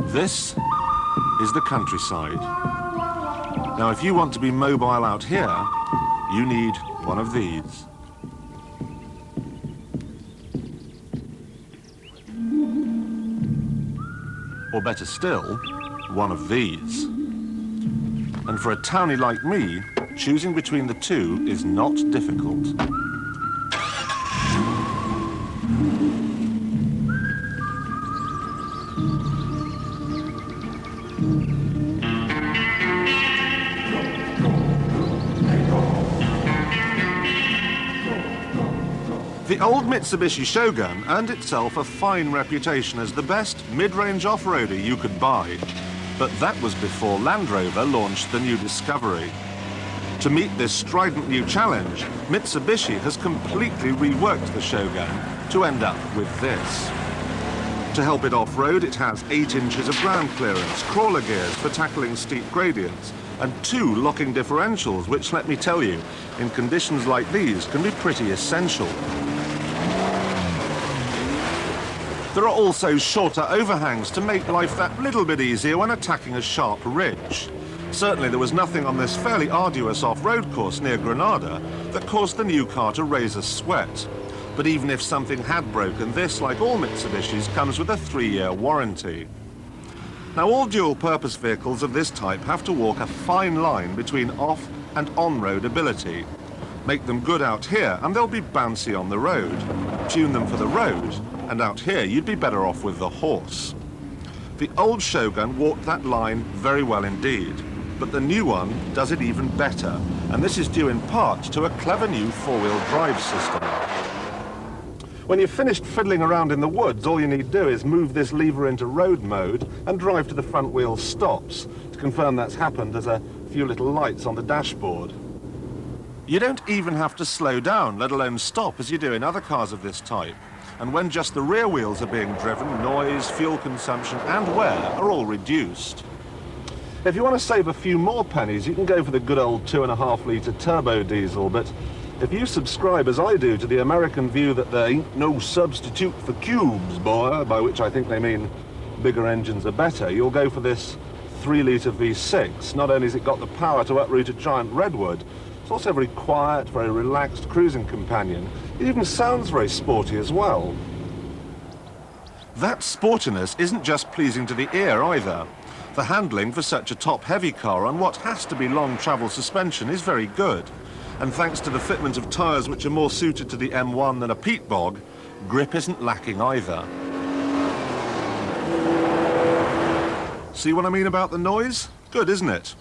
This is the countryside. Now, if you want to be mobile out here, you need one of these. Or better still, one of these. And for a townie like me, choosing between the two is not difficult. The old Mitsubishi Shogun earned itself a fine reputation as the best mid-range off-roader you could buy. But that was before Land Rover launched the new Discovery. To meet this strident new challenge, Mitsubishi has completely reworked the Shogun to end up with this. To help it off-road, it has 8 inches of ground clearance, crawler gears for tackling steep gradients, and 2 locking differentials, which, let me tell you, in conditions like these, can be pretty essential. There are also shorter overhangs to make life that little bit easier when attacking a sharp ridge. Certainly there was nothing on this fairly arduous off-road course near Granada that caused the new car to raise a sweat. But even if something had broken, this, like all Mitsubishis, comes with a 3-year warranty. Now, all dual-purpose vehicles of this type have to walk a fine line between off- and on-road ability. Make them good out here, and they'll be bouncy on the road. Tune them for the road, and out here you'd be better off with the horse. The old Shogun walked that line very well indeed, but the new one does it even better, and this is due in part to a clever new 4-wheel drive system. When you've finished fiddling around in the woods, all you need to do is move this lever into road mode and drive to the front wheel stops. To confirm that's happened, there's a few little lights on the dashboard. You don't even have to slow down, let alone stop, as you do in other cars of this type. And when just the rear wheels are being driven, noise, fuel consumption and wear are all reduced. If you want to save a few more pennies, you can go for the good old 2.5-litre turbo diesel, but if you subscribe, as I do, to the American view that there ain't no substitute for cubes, boy, by which I think they mean bigger engines are better, you'll go for this 3-litre V6. Not only has it got the power to uproot a giant redwood, it's also very quiet, very relaxed cruising companion. It even sounds very sporty as well. That sportiness isn't just pleasing to the ear either. The handling for such a top-heavy car on what has to be long travel suspension is very good. And thanks to the fitment of tyres which are more suited to the M1 than a peat bog, grip isn't lacking either. See what I mean about the noise? Good, isn't it?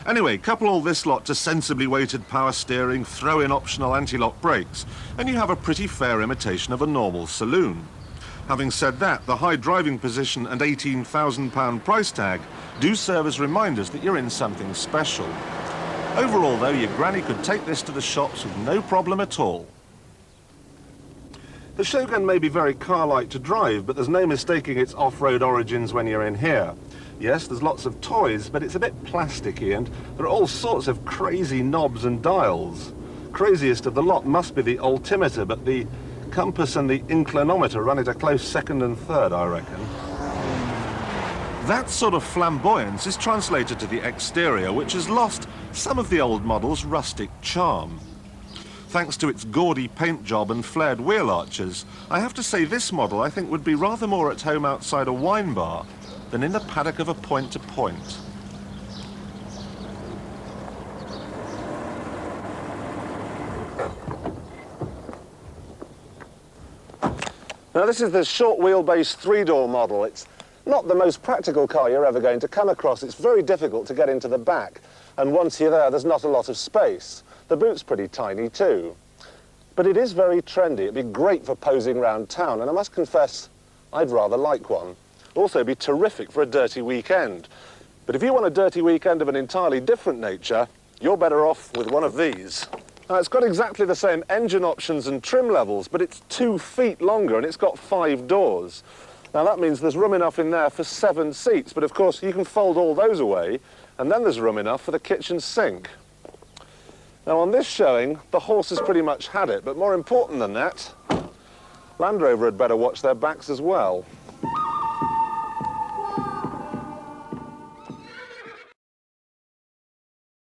Anyway, couple all this lot to sensibly weighted power steering, throw in optional anti-lock brakes, and you have a pretty fair imitation of a normal saloon. Having said that, the high driving position and £18,000 price tag do serve as reminders that you're in something special. Overall, though, your granny could take this to the shops with no problem at all. The Shogun may be very car-like to drive, but there's no mistaking its off-road origins when you're in here. Yes, there's lots of toys, but it's a bit plasticky, and there are all sorts of crazy knobs and dials. Craziest of the lot must be the altimeter, but the compass and the inclinometer run it a close second and third, I reckon. That sort of flamboyance is translated to the exterior, which has lost some of the old model's rustic charm. Thanks to its gaudy paint job and flared wheel arches, I have to say this model I think would be rather more at home outside a wine bar than in the paddock of a point-to-point. Now this is the short wheelbase 3-door model. It's not the most practical car you're ever going to come across. It's very difficult to get into the back, and once you're there, there's not a lot of space. The boot's pretty tiny too. But it is very trendy. It'd be great for posing around town, and I must confess, I'd rather like one. Also be terrific for a dirty weekend. But if you want a dirty weekend of an entirely different nature, you're better off with one of these. Now, it's got exactly the same engine options and trim levels, but it's 2 feet longer and it's got 5 doors. Now that means there's room enough in there for 7 seats, but of course you can fold all those away, and then there's room enough for the kitchen sink. Now on this showing, the horse has pretty much had it, but more important than that, Land Rover had better watch their backs as well.